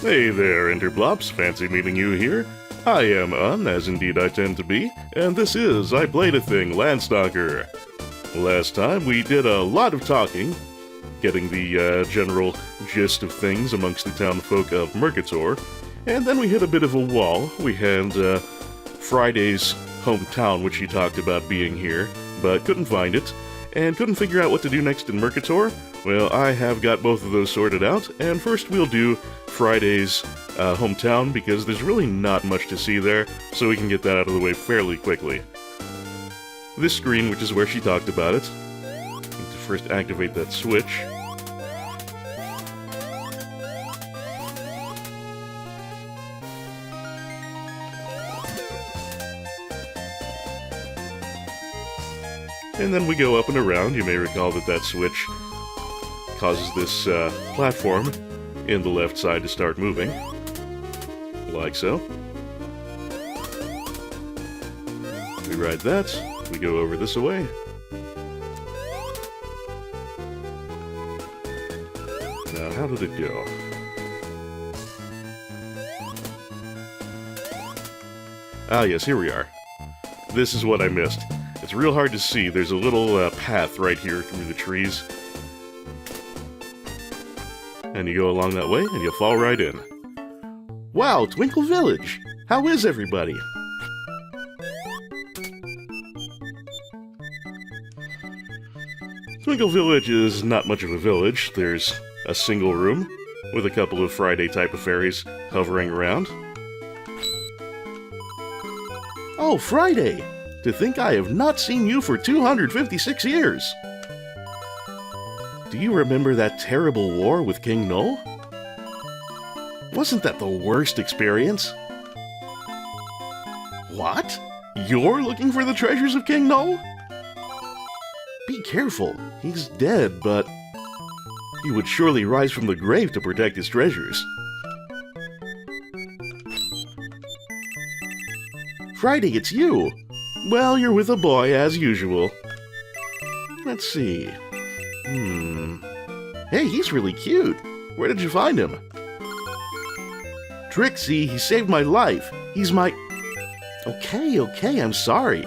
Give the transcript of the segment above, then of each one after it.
Hey there, Interplops. Fancy meeting you here. I am as indeed I tend to be, and this is I Played a Thing, Landstalker. Last time we did a lot of talking, getting the general gist of things amongst the townfolk of Mercator, and then we hit a bit of a wall. We had Friday's hometown, which he talked about being here, but couldn't find it, and couldn't figure out what to do next in Mercator. Well, I have got both of those sorted out, and first we'll do Friday's hometown, because there's really not much to see there, so we can get that out of the way fairly quickly. This screen, which is where she talked about it, need to first activate that switch. And then we go up and around. You may recall that that switch causes this platform in the left side to start moving, like so. We ride that, we go over this way. Now, how did it go? Ah, yes, here we are. This is what I missed. It's real hard to see. There's a little path right here through the trees. And you go along that way, and you fall right in. Wow, Twinkle Village! How is everybody? Twinkle Village is not much of a village. There's a single room, with a couple of Friday type of fairies hovering around. Oh, Friday! To think I have not seen you for 256 years! Do you remember that terrible war with King Null? Wasn't that the worst experience? What? You're looking for the treasures of King Null? Be careful, he's dead, but he would surely rise from the grave to protect his treasures. Friday, it's you! Well, you're with a boy, as usual. Let's see. Hey, he's really cute. Where did you find him? Trixie, he saved my life. He's my... Okay, I'm sorry.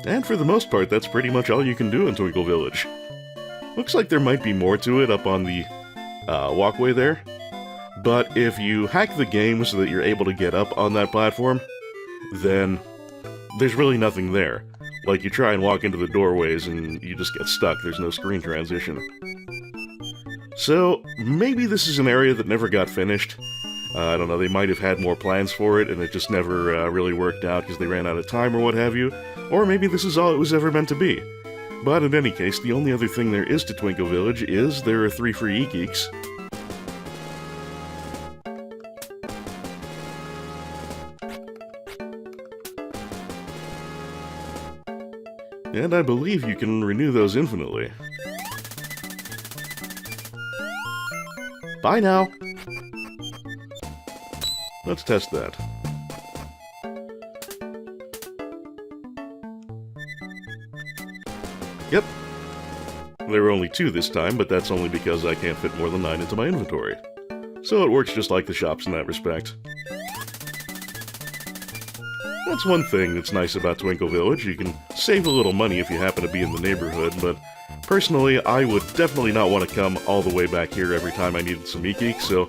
And for the most part, that's pretty much all you can do in Twinkle Village. Looks like there might be more to it up on the walkway there. But if you hack the game so that you're able to get up on that platform, then there's really nothing there. Like, you try and walk into the doorways and you just get stuck. There's no screen transition. So, maybe this is an area that never got finished. I don't know, they might have had more plans for it and it just never really worked out because they ran out of time or what have you. Or maybe this is all it was ever meant to be. But in any case, the only other thing there is to Twinkle Village is there are 3 free e-geeks. And I believe you can renew those infinitely. Bye now! Let's test that. Yep. There were only 2 this time, but that's only because I can't fit more than 9 into my inventory. So it works just like the shops in that respect. That's one thing that's nice about Twinkle Village. You can save a little money if you happen to be in the neighborhood, but personally, I would definitely not want to come all the way back here every time I needed some e-geek, so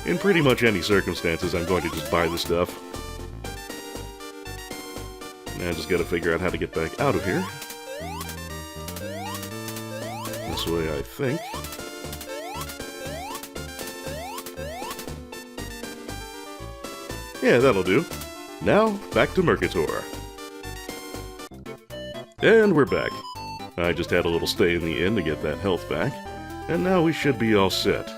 in pretty much any circumstances, I'm going to just buy the stuff. Now I just gotta figure out how to get back out of here. This way, I think. Yeah, that'll do. Now, back to Mercator. And we're back. I just had a little stay in the inn to get that health back, and now we should be all set.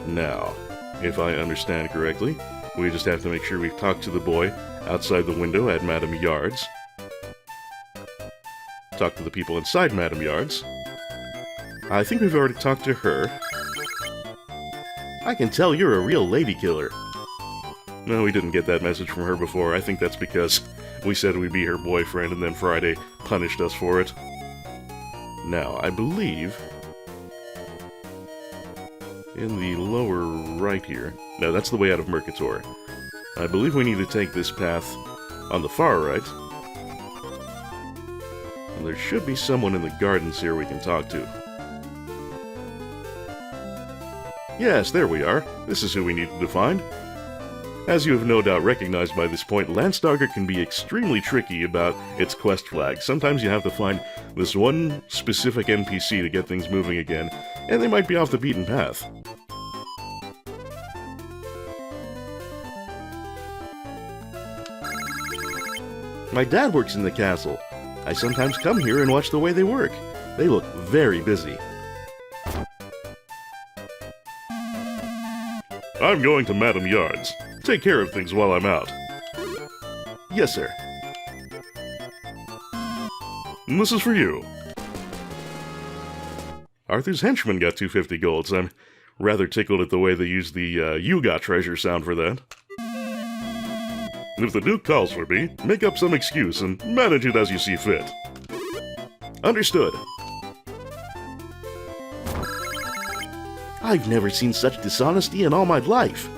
Now, if I understand correctly, we just have to make sure we've talked to the boy outside the window at Madame Yard's. Talk to the people inside Madame Yard's. I think we've already talked to her. I can tell you're a real lady killer. No, we didn't get that message from her before. I think that's because we said we'd be her boyfriend and then Friday punished us for it. Now, I believe in the lower right here. No, that's the way out of Mercator. I believe we need to take this path on the far right. And there should be someone in the gardens here we can talk to. Yes, there we are. This is who we needed to find. As you have no doubt recognized by this point, Landstalker can be extremely tricky about its quest flag. Sometimes you have to find this one specific NPC to get things moving again, and they might be off the beaten path. My dad works in the castle. I sometimes come here and watch the way they work. They look very busy. I'm going to Madame Yard's. Take care of things while I'm out. Yes, sir. And this is for you. Arthur's henchman got 250 golds. I'm rather tickled at the way they used the you got treasure sound for that. If the Duke calls for me, make up some excuse and manage it as you see fit. Understood. I've never seen such dishonesty in all my life.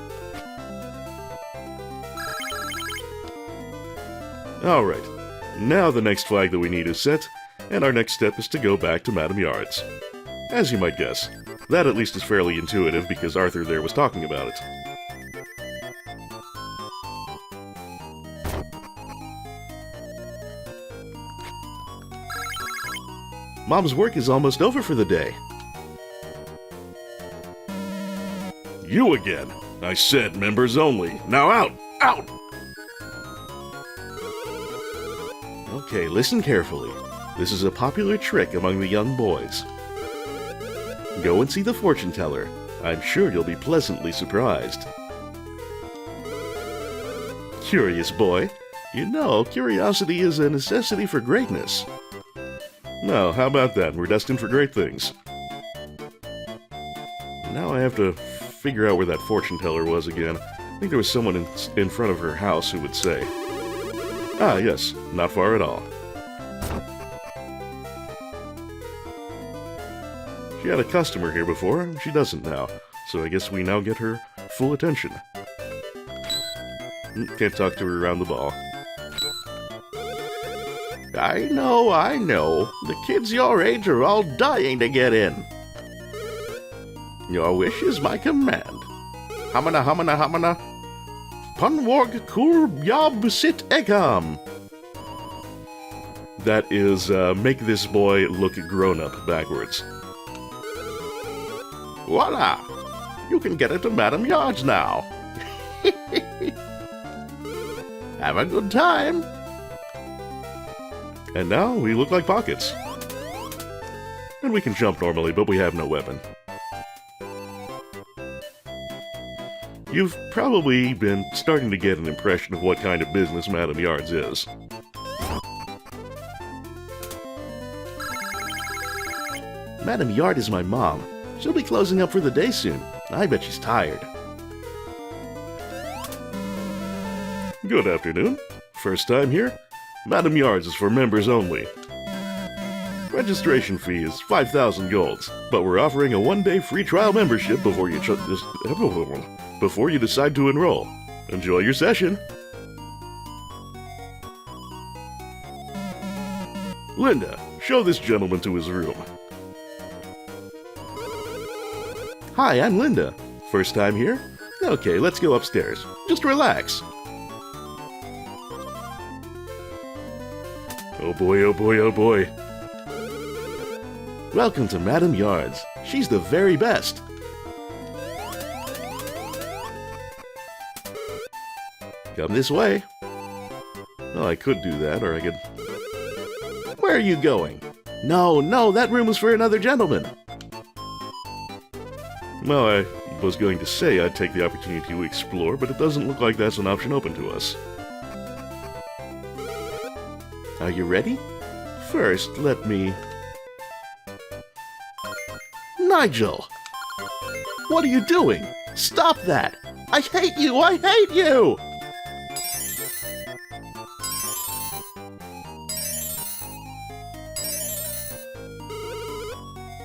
Alright, now the next flag that we need is set, and our next step is to go back to Madame Yard's. As you might guess, that at least is fairly intuitive because Arthur there was talking about it. Mom's work is almost over for the day. You again! I said members only. Now out! Out! Okay, listen carefully. This is a popular trick among the young boys. Go and see the fortune teller. I'm sure you'll be pleasantly surprised. Curious boy. You know, curiosity is a necessity for greatness. No, how about that? We're destined for great things. Now I have to figure out where that fortune teller was again. I think there was someone in front of her house who would say. Ah, yes, not far at all. She had a customer here before, she doesn't now, so I guess we now get her full attention. Can't talk to her around the ball. I know. The kids your age are all dying to get in. Your wish is my command. Hamana, hamana, hamana. Punwarg kur yob sit egam. That is, make this boy look grown-up backwards. Voila! You can get it to Madame Yard's now. Have a good time. And now we look like pockets. And we can jump normally, but we have no weapon. You've probably been starting to get an impression of what kind of business Madame Yard's is. Madame Yard is my mom. She'll be closing up for the day soon. I bet she's tired. Good afternoon. First time here? Madame Yard's is for members only. Registration fee is 5,000 golds, but we're offering a one-day free trial membership before you decide to enroll. Enjoy your session. Linda, show this gentleman to his room. Hi, I'm Linda. First time here? Okay, let's go upstairs. Just relax. Oh boy, oh boy, oh boy. Welcome to Madame Yard's. She's the very best. Come this way. Well, I could do that, or I could... Where are you going? No, that room was for another gentleman. Well, I was going to say I'd take the opportunity to explore, but it doesn't look like that's an option open to us. Are you ready? First, let me... Nigel! What are you doing? Stop that! I hate you! I hate you!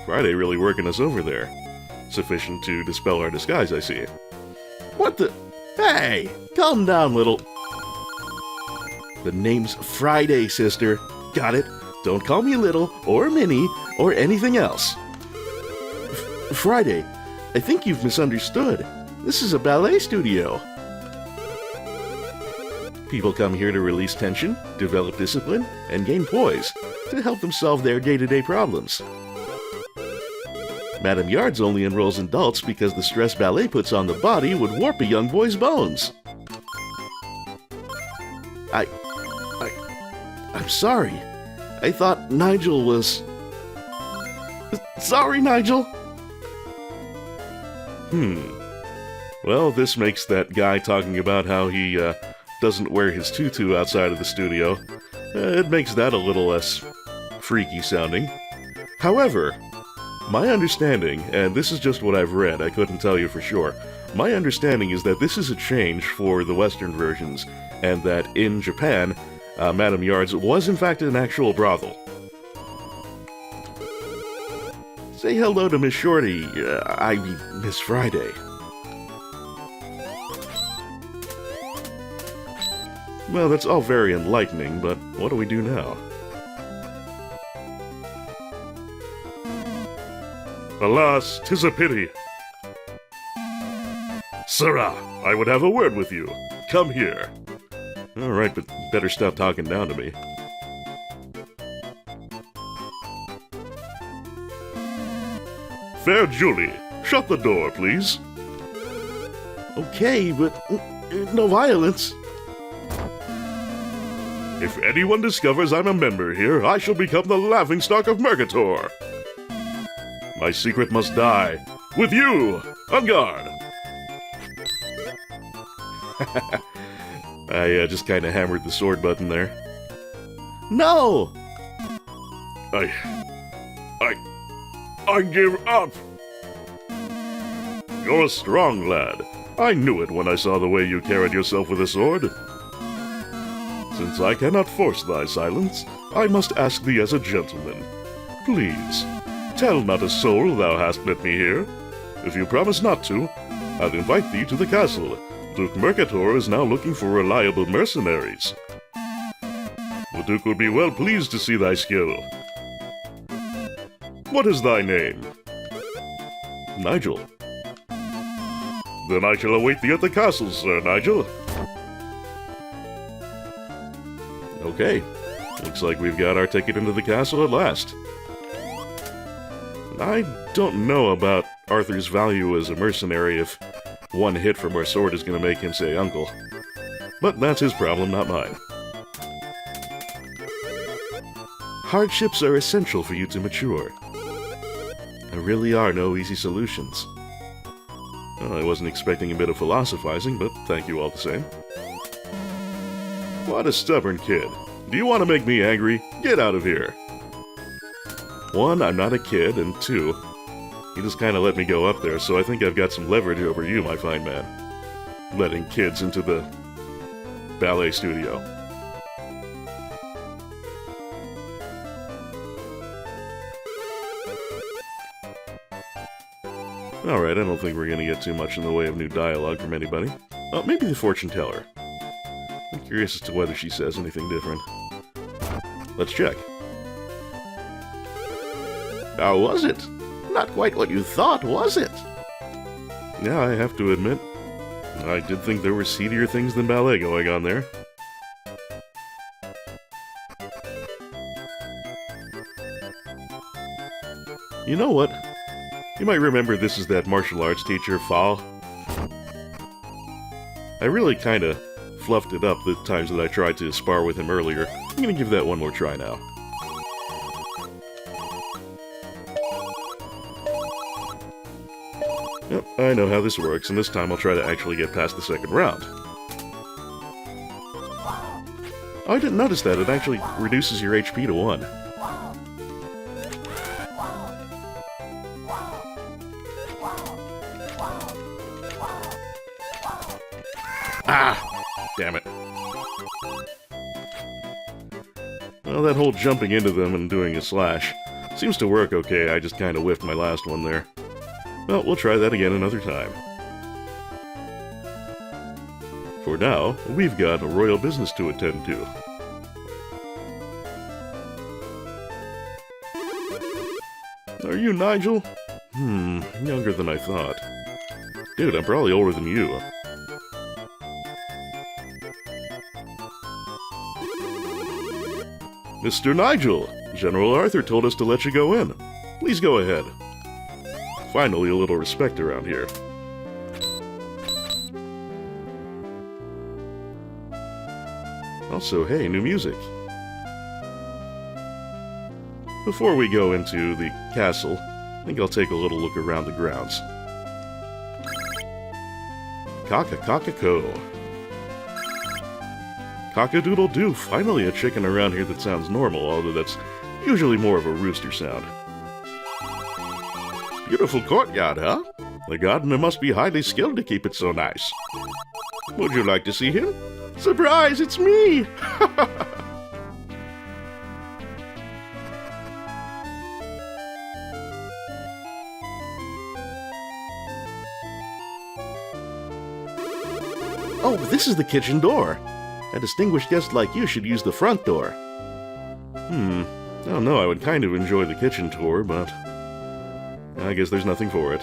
Friday really working us over there. sufficient to dispel our disguise, I see. What the? Hey! Calm down, little... The name's Friday, sister. Got it? Don't call me Little, or Minnie, or anything else. Friday, I think you've misunderstood. This is a ballet studio. People come here to release tension, develop discipline, and gain poise to help them solve their day-to-day problems. Madame Yards only enrolls in adults because the stress ballet puts on the body would warp a young boy's bones. I'm sorry. I thought Nigel was... Sorry, Nigel. Well, this makes that guy talking about how he, doesn't wear his tutu outside of the studio. It makes that a little less freaky sounding. However, my understanding, and this is just what I've read, I couldn't tell you for sure, my understanding is that this is a change for the Western versions, and that in Japan, Madame Yards was in fact an actual brothel. Say hello to Miss Shorty, I mean Miss Friday. Well, that's all very enlightening, but what do we do now? Alas, 'tis a pity. Sirrah, I would have a word with you. Come here. Alright, but better stop talking down to me. Fair Julie, shut the door, please. Okay, but no violence. If anyone discovers I'm a member here, I shall become the laughingstock of Mercator. My secret must die. With you! On guard! I just kinda hammered the sword button there. No! I give up! You're a strong lad. I knew it when I saw the way you carried yourself with a sword. Since I cannot force thy silence, I must ask thee as a gentleman. Please, tell not a soul thou hast met me here. If you promise not to, I'll invite thee to the castle. Duke Mercator is now looking for reliable mercenaries. The Duke would be well pleased to see thy skill. What is thy name? Nigel. Then I shall await thee at the castle, Sir Nigel. Okay, looks like we've got our ticket into the castle at last. I don't know about Arthur's value as a mercenary if one hit from our sword is going to make him say uncle. But that's his problem, not mine. Hardships are essential for you to mature. There really are no easy solutions. Well, I wasn't expecting a bit of philosophizing, but thank you all the same. What a stubborn kid. Do you want to make me angry? Get out of here. 1, I'm not a kid, and 2, you just kind of let me go up there, so I think I've got some leverage over you, my fine man. Letting kids into the ballet studio. Alright, I don't think we're going to get too much in the way of new dialogue from anybody. Oh, maybe the fortune teller. I'm curious as to whether she says anything different. Let's check. How was it? Not quite what you thought, was it? Yeah, I have to admit, I did think there were seedier things than ballet going on there. You know what? You might remember this is that martial arts teacher, Fall. I really kinda fluffed it up the times that I tried to spar with him earlier. I'm gonna give that one more try now. Yep, I know how this works, and this time I'll try to actually get past the second round. Oh, I didn't notice that. It actually reduces your HP to 1. Ah! Damn it. Well, that whole jumping into them and doing a slash seems to work okay. I just kind of whiffed my last one there. Well, we'll try that again another time. For now, we've got royal business to attend to. Are you Nigel? Younger than I thought. Dude, I'm probably older than you. Mr. Nigel! General Arthur told us to let you go in. Please go ahead. Finally, a little respect around here. Also, hey, new music. Before we go into the castle, I think I'll take a little look around the grounds. Cock-a-cock-a-co. Cock-a-doodle-doo, finally a chicken around here that sounds normal, although that's usually more of a rooster sound. Beautiful courtyard, huh? The gardener must be highly skilled to keep it so nice. Would you like to see him? Surprise, it's me! Oh, this is the kitchen door. A distinguished guest like you should use the front door. I don't know, I would kind of enjoy the kitchen tour, but I guess there's nothing for it.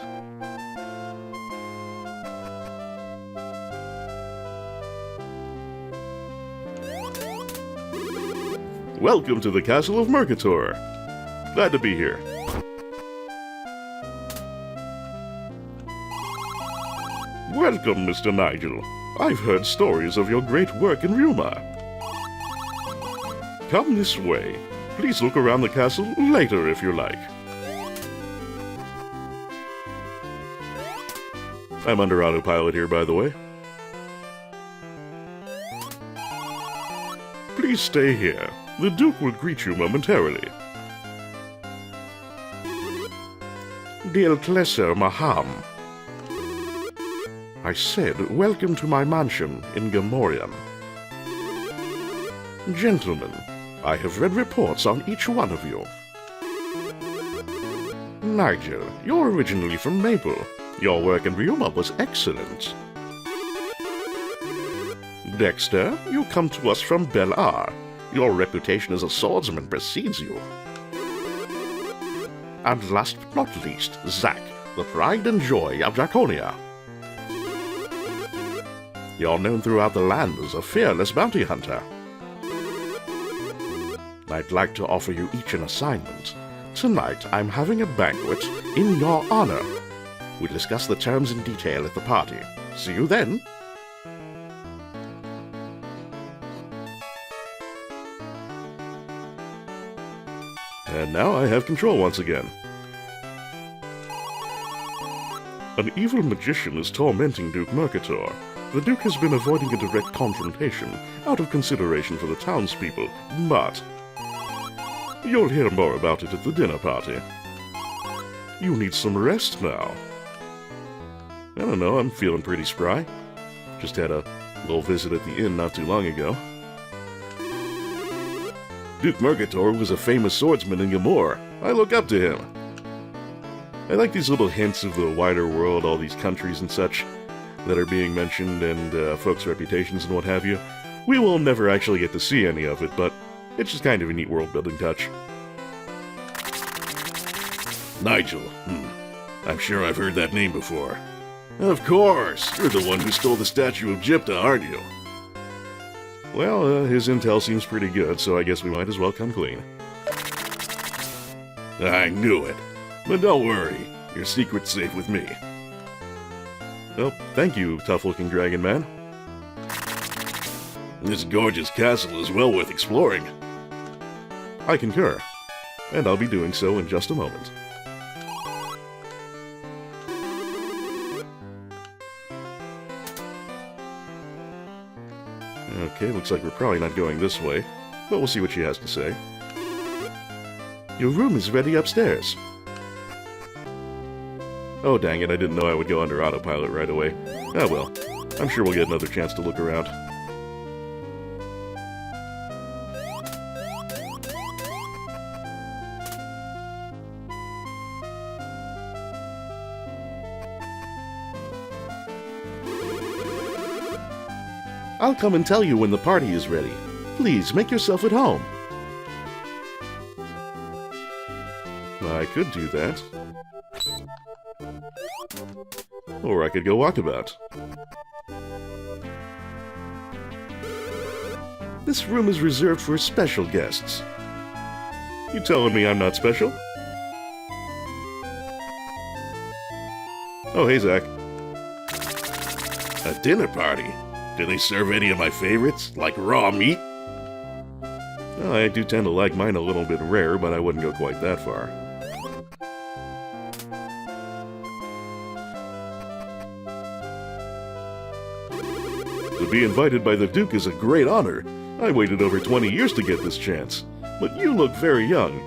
Welcome to the Castle of Mercator. Glad to be here. Welcome, Mr. Nigel. I've heard stories of your great work in Ruma. Come this way. Please look around the castle later if you like. I'm under autopilot here, by the way. Please stay here. The Duke will greet you momentarily. Dil Klesser Maham. I said, welcome to my mansion in Gamorrean. Gentlemen, I have read reports on each one of you. Nigel, you're originally from Maple. Your work in Riuma was excellent. Dexter, you come to us from Belar. Your reputation as a swordsman precedes you. And last but not least, Zack, the pride and joy of Draconia. You're known throughout the land as a fearless bounty hunter. I'd like to offer you each an assignment. Tonight, I'm having a banquet in your honor. We'll discuss the terms in detail at the party. See you then. And now I have control once again. An evil magician is tormenting Duke Mercator. The Duke has been avoiding a direct confrontation out of consideration for the townspeople, but you'll hear more about it at the dinner party. You need some rest now. I don't know, I'm feeling pretty spry. Just had a little visit at the inn not too long ago. Duke Mercator was a famous swordsman in Gamor. I look up to him. I like these little hints of the wider world, all these countries and such that are being mentioned, and folks' reputations and what have you. We will never actually get to see any of it, but it's just kind of a neat world-building touch. Nigel. I'm sure I've heard that name before. Of course! You're the one who stole the statue of Gypta, aren't you? Well, his intel seems pretty good, so I guess we might as well come clean. I knew it. But don't worry, your secret's safe with me. Well, thank you, tough-looking dragon man. This gorgeous castle is well worth exploring. I concur, and I'll be doing so in just a moment. Okay, looks like we're probably not going this way, but we'll see what she has to say. Your room is ready upstairs. Oh dang it, I didn't know I would go under autopilot right away. Ah well, I'm sure we'll get another chance to look around. I'll come and tell you when the party is ready. Please, make yourself at home. I could do that. Or I could go walkabout. This room is reserved for special guests. You telling me I'm not special? Oh, hey, Zach. A dinner party? Do they serve any of my favorites, like raw meat? Well, I do tend to like mine a little bit rare, but I wouldn't go quite that far. To be invited by the Duke is a great honor. I waited over 20 years to get this chance. But you look very young.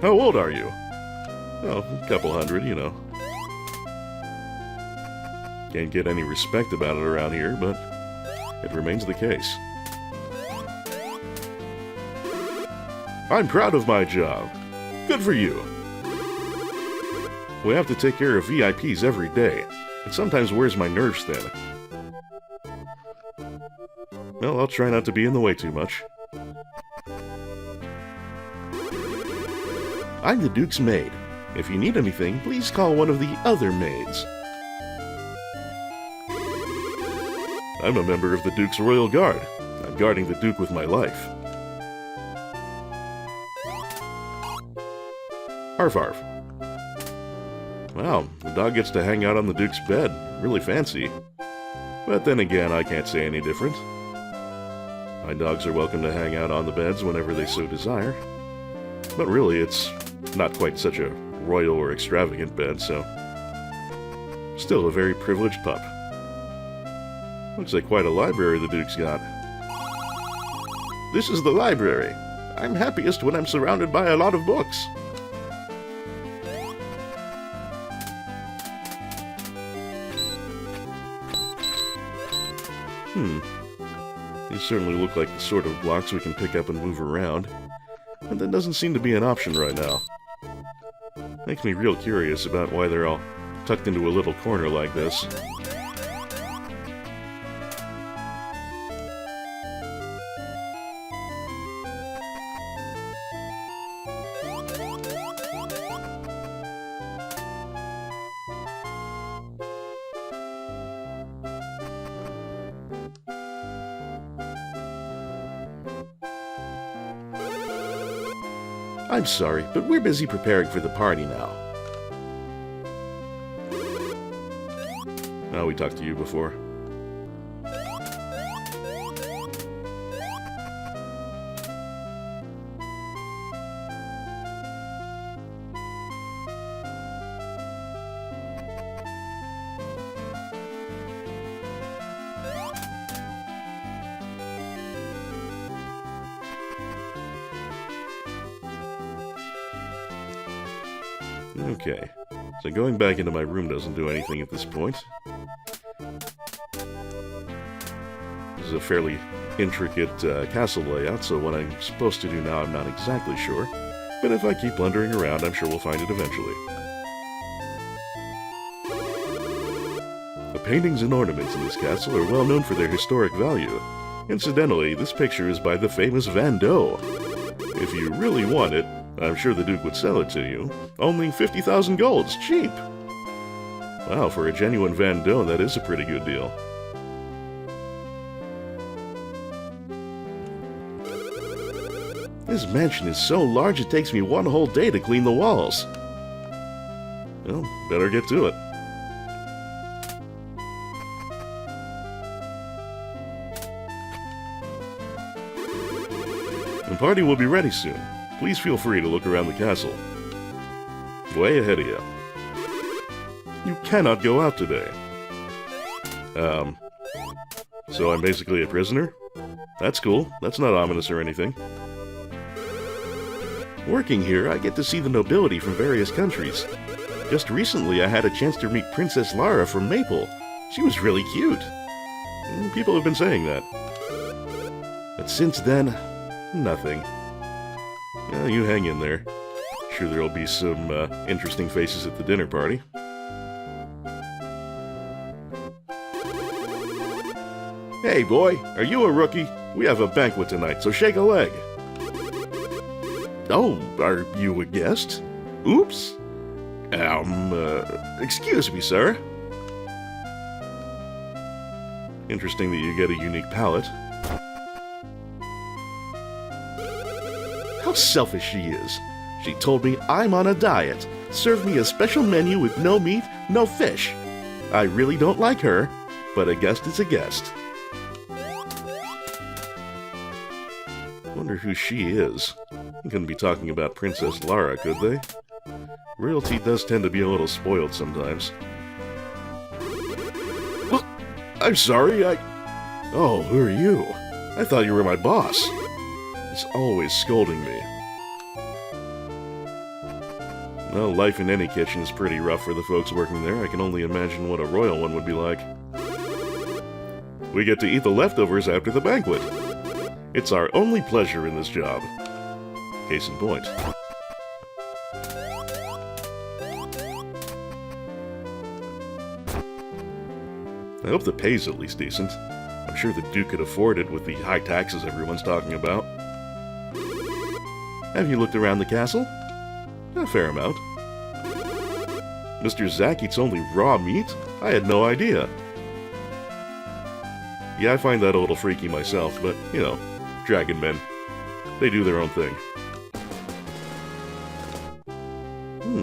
How old are you? Oh, a couple hundred, you know. Can't get any respect about it around here, but it remains the case. I'm proud of my job. Good for you. We have to take care of VIPs every day. It sometimes wears my nerves thin. Well, I'll try not to be in the way too much. I'm the Duke's maid. If you need anything, please call one of the other maids. I'm a member of the Duke's Royal Guard. I'm guarding the Duke with my life. Arf arf. Wow, the dog gets to hang out on the Duke's bed. Really fancy. But then again, I can't say any different. My dogs are welcome to hang out on the beds whenever they so desire. But really, it's not quite such a royal or extravagant bed, so... Still a very privileged pup. Looks like quite a library the Duke's got. This is the library. I'm happiest when I'm surrounded by a lot of books. These certainly look like the sort of blocks we can pick up and move around. But that doesn't seem to be an option right now. Makes me real curious about why they're all tucked into a little corner like this. I'm sorry, but we're busy preparing for the party now. Oh, we talked to you before. Okay, so going back into my room doesn't do anything at this point. This is a fairly intricate castle layout, so what I'm supposed to do now I'm not exactly sure. But if I keep blundering around, I'm sure we'll find it eventually. The paintings and ornaments in this castle are well known for their historic value. Incidentally, this picture is by the famous Van Gogh. If you really want it, I'm sure the Duke would sell it to you. Only 50,000 golds, cheap! Wow, for a genuine Van Gogh, that is a pretty good deal. This mansion is so large it takes me one whole day to clean the walls. Well, better get to it. The party will be ready soon. Please feel free to look around the castle. Way ahead of you. You cannot go out today. So I'm basically a prisoner? That's cool. That's not ominous or anything. Working here, I get to see the nobility from various countries. Just recently, I had a chance to meet Princess Lara from Maple. She was really cute. People have been saying that. But since then, nothing. Yeah, you hang in there. Sure there'll be some interesting faces at the dinner party. Hey boy, are you a rookie? We have a banquet tonight, so shake a leg. Oh, are you a guest? Oops. Excuse me, sir. Interesting that you get a unique palette. How selfish she is. She told me I'm on a diet. Served me a special menu with no meat, no fish. I really don't like her, but a guest is a guest. Wonder who she is. They couldn't be talking about Princess Lara, could they? Royalty does tend to be a little spoiled sometimes. Oh, I'm sorry, Oh, who are you? I thought you were my boss. He's always scolding me. Well, life in any kitchen is pretty rough for the folks working there. I can only imagine what a royal one would be like. We get to eat the leftovers after the banquet. It's our only pleasure in this job. Case in point. I hope the pay's at least decent. I'm sure the Duke could afford it with the high taxes everyone's talking about. Have you looked around the castle? A fair amount. Mr. Zack eats only raw meat? I had no idea. Yeah, I find that a little freaky myself, but, you know, dragon men. They do their own thing.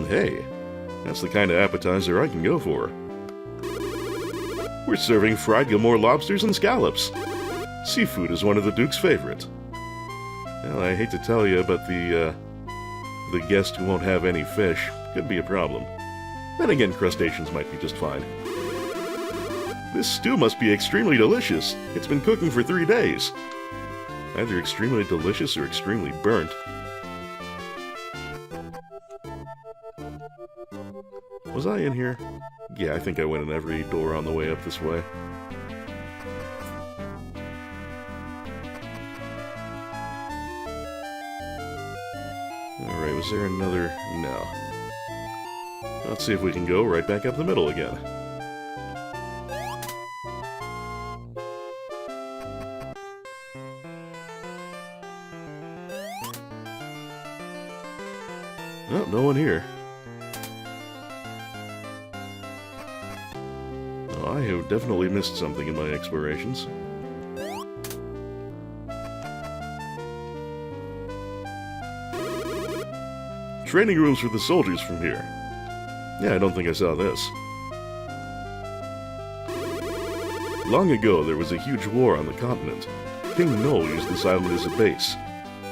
Hey, that's the kind of appetizer I can go for. We're serving fried Gilmore lobsters and scallops. Seafood is one of the Duke's favorite. Well, I hate to tell you, but the guest who won't have any fish could be a problem. Then again, crustaceans might be just fine. This stew must be extremely delicious. It's been cooking for 3 days. Either extremely delicious or extremely burnt. Was I in here? Yeah, I think I went in every door on the way up this way. Alright, was there another? No. Let's see if we can go right back up the middle again. Oh, no one here. Oh, I have definitely missed something in my explorations. Training rooms for the soldiers from here. Yeah, I don't think I saw this. Long ago, there was a huge war on the continent. King Noel used this island as a base.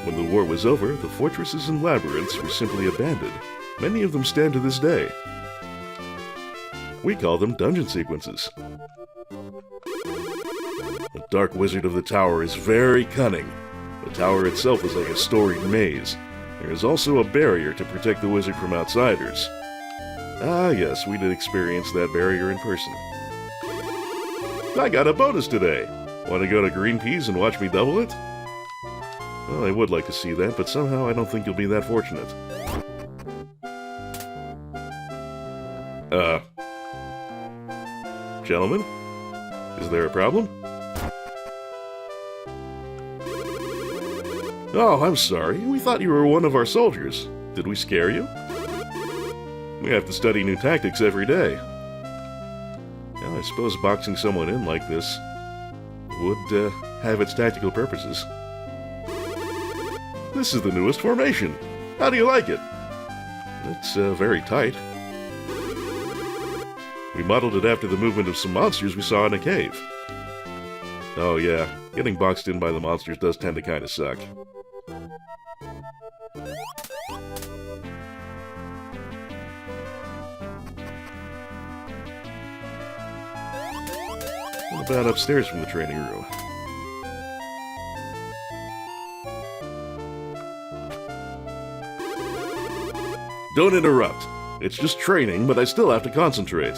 When the war was over, the fortresses and labyrinths were simply abandoned. Many of them stand to this day. We call them dungeon sequences. The Dark Wizard of the Tower is very cunning. The tower itself is like a storied maze. There is also a barrier to protect the wizard from outsiders. Ah yes, we did experience that barrier in person. I got a bonus today! Want to go to Green Peas and watch me double it? Well, I would like to see that, but somehow I don't think you'll be that fortunate. Gentlemen? Is there a problem? Oh, I'm sorry. We thought you were one of our soldiers. Did we scare you? We have to study new tactics every day. Well, I suppose boxing someone in like this would have its tactical purposes. This is the newest formation. How do you like it? It's very tight. We modeled it after the movement of some monsters we saw in a cave. Oh yeah, getting boxed in by the monsters does tend to kind of suck. What about upstairs from the training room? Don't interrupt. It's just training, but I still have to concentrate.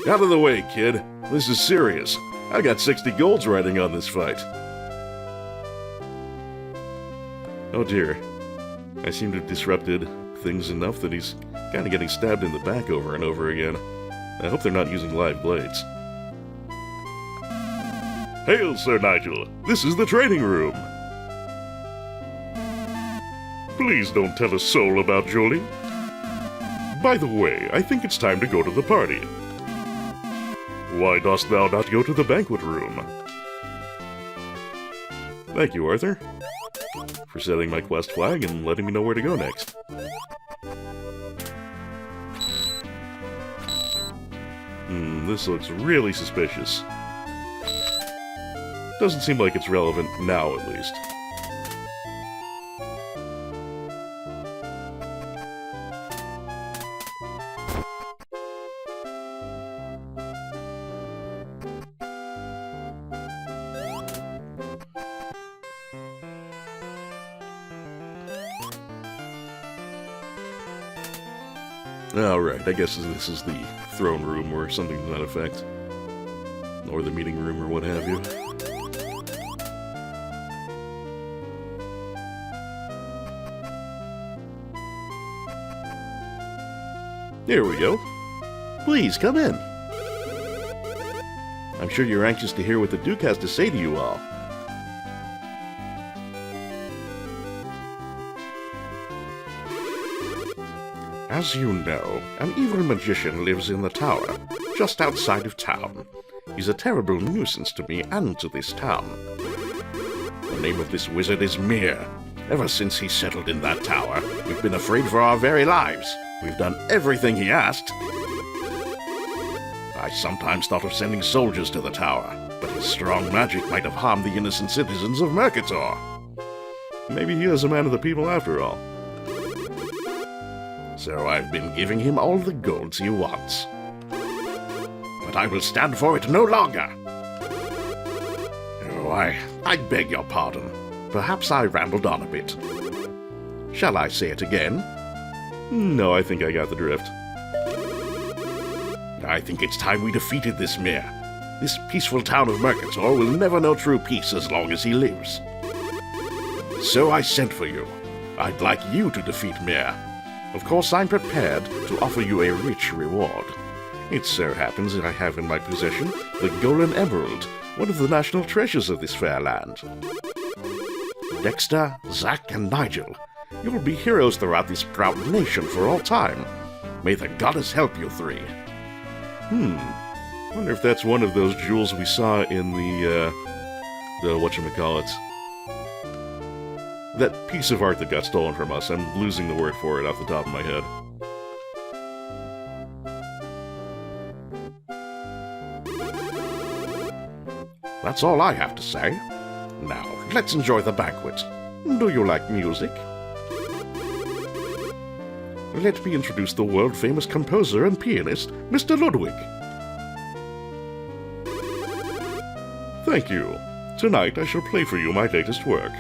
Out of the way, kid. This is serious. I got 60 golds riding on this fight. Oh dear. I seem to have disrupted things enough that he's kind of getting stabbed in the back over and over again. I hope they're not using live blades. Hail, Sir Nigel! This is the training room! Please don't tell a soul about Jolie. By the way, I think it's time to go to the party. Why dost thou not go to the banquet room? Thank you, Arthur, for setting my quest flag and letting me know where to go next. This looks really suspicious. Doesn't seem like it's relevant now, at least. Alright, I guess this is the throne room or something to that effect. Or the meeting room or what have you. Here we go. Please, come in. I'm sure you're anxious to hear what the Duke has to say to you all. As you know, an evil magician lives in the tower, just outside of town. He's a terrible nuisance to me and to this town. The name of this wizard is Mir. Ever since he settled in that tower, we've been afraid for our very lives. We've done everything he asked. I sometimes thought of sending soldiers to the tower, but his strong magic might have harmed the innocent citizens of Mercator. Maybe he is a man of the people after all. So I've been giving him all the golds he wants. But I will stand for it no longer. Oh, I beg your pardon. Perhaps I rambled on a bit. Shall I say it again? No, I think I got the drift. I think it's time we defeated this Mir. This peaceful town of Mercator will never know true peace as long as he lives. So I sent for you. I'd like you to defeat Mir. Of course, I'm prepared to offer you a rich reward. It so happens that I have in my possession the Golden Emerald, one of the national treasures of this fair land. Dexter, Zack, and Nigel, you will be heroes throughout this proud nation for all time. May the goddess help you three. Wonder if that's one of those jewels we saw in the whatchamacallit. That piece of art that got stolen from us. I'm losing the word for it off the top of my head. That's all I have to say. Now, let's enjoy the banquet. Do you like music? Let me introduce the world-famous composer and pianist, Mr. Ludwig. Thank you. Tonight I shall play for you my latest work.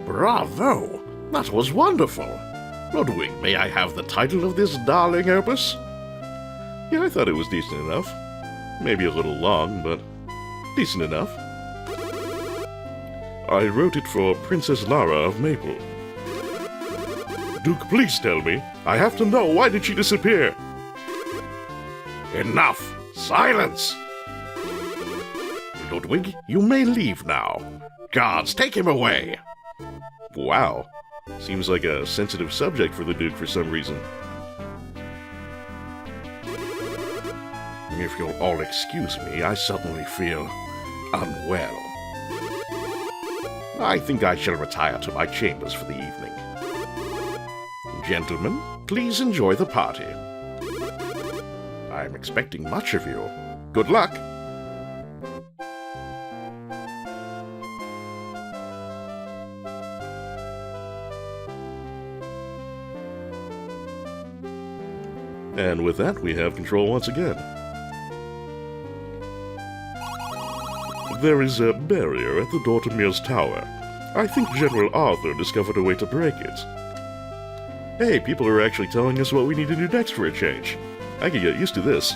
Bravo! That was wonderful! Ludwig, may I have the title of this darling opus? Yeah, I thought it was decent enough. Maybe a little long, but decent enough. I wrote it for Princess Lara of Maple. Duke, please tell me. I have to know. Why did she disappear? Enough! Silence! Ludwig, you may leave now. Guards, take him away! Wow. Seems like a sensitive subject for the Duke for some reason. If you'll all excuse me, I suddenly feel unwell. I think I shall retire to my chambers for the evening. Gentlemen, please enjoy the party. I'm expecting much of you. Good luck! And with that, we have control once again. There is a barrier at the door to Mir's tower. I think General Arthur discovered a way to break it. Hey, people are actually telling us what we need to do next for a change. I can get used to this.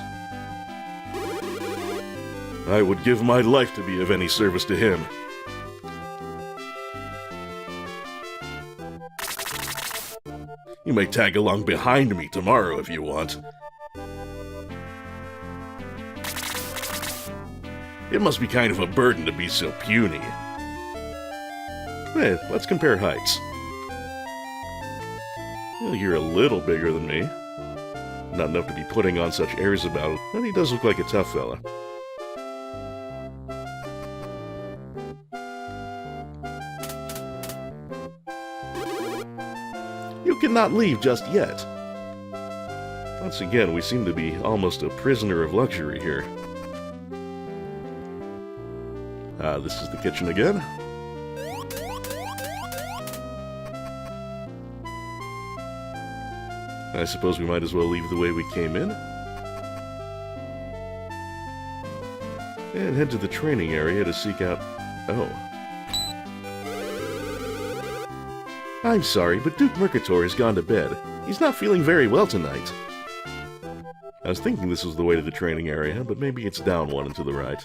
I would give my life to be of any service to him. You may tag along behind me tomorrow if you want. It must be kind of a burden to be so puny. Hey, let's compare heights. Well, you're a little bigger than me. Not enough to be putting on such airs about it, but he does look like a tough fella. You cannot leave just yet. Once again, we seem to be almost a prisoner of luxury here. This is the kitchen again. I suppose we might as well leave the way we came in. And head to the training area to seek out... Oh. I'm sorry, but Duke Mercator has gone to bed. He's not feeling very well tonight. I was thinking this was the way to the training area, but maybe it's down one and to the right.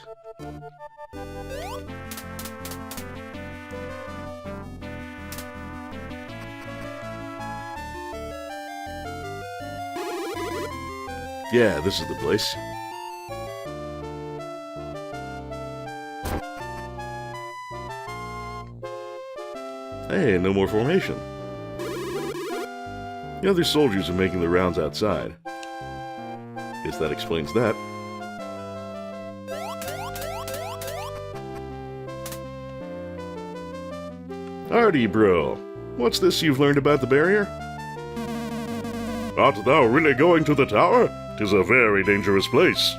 Yeah, this is the place. Hey, no more formation. The other soldiers are making the rounds outside. Guess that explains that. Artie, bro. What's this you've learned about the barrier? Art thou really going to the tower? 'Tis a very dangerous place.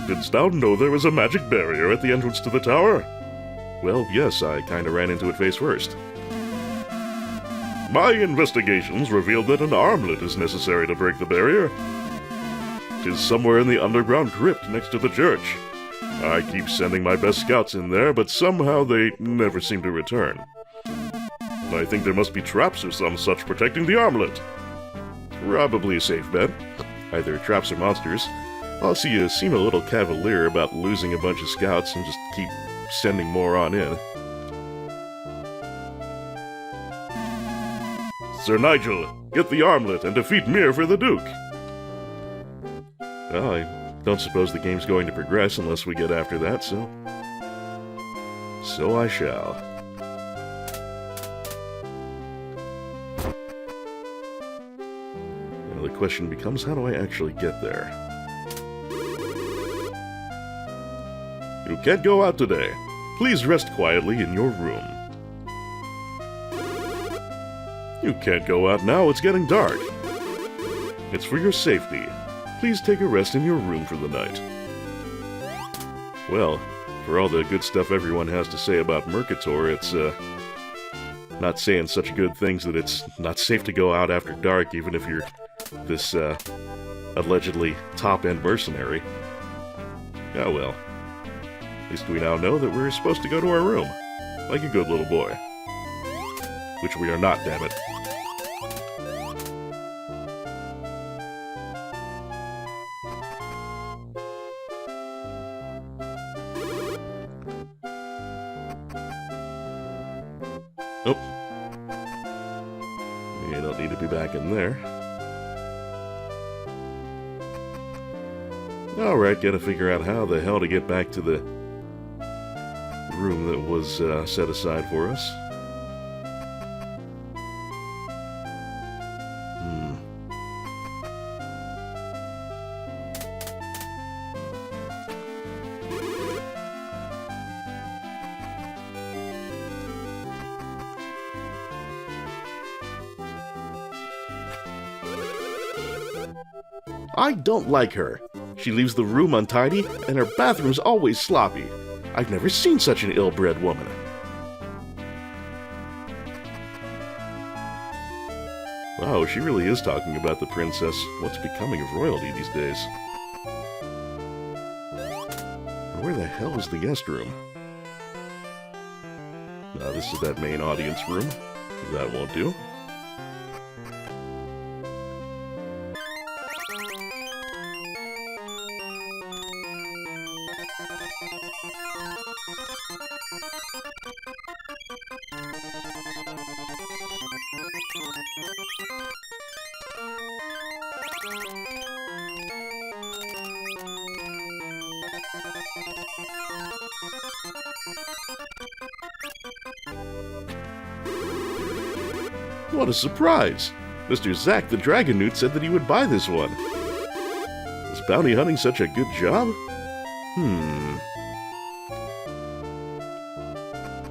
Didst thou know there is a magic barrier at the entrance to the tower? Well, yes, I kinda ran into it face first. My investigations revealed that an armlet is necessary to break the barrier. 'Tis somewhere in the underground crypt next to the church. I keep sending my best scouts in there, but somehow they never seem to return. I think there must be traps or some such protecting the armlet. Probably a safe bet. Either traps or monsters. Also, you seem a little cavalier about losing a bunch of scouts and just keep sending more on in. Sir Nigel, get the armlet and defeat Mir for the Duke. Well, I don't suppose the game's going to progress unless we get after that, so I shall. Now the question becomes, how do I actually get there? You can't go out today. Please rest quietly in your room. You can't go out now, it's getting dark. It's for your safety. Please take a rest in your room for the night. Well, for all the good stuff everyone has to say about Mercator, it's, not saying such good things that it's not safe to go out after dark, even if you're this, allegedly top-end mercenary. Oh well. At least we now know that we're supposed to go to our room, like a good little boy. Which we are not, damn it. You don't need to be back in there. Alright, gotta figure out how the hell to get back to the room that was set aside for us. I don't like her. She leaves the room untidy, and her bathroom's always sloppy. I've never seen such an ill-bred woman. Wow, she really is talking about the princess. What's becoming of royalty these days? Where the hell is the guest room? No, this is that main audience room. That won't do. What a surprise! Mr. Zack the Dragon Newt said that he would buy this one. Is bounty hunting such a good job?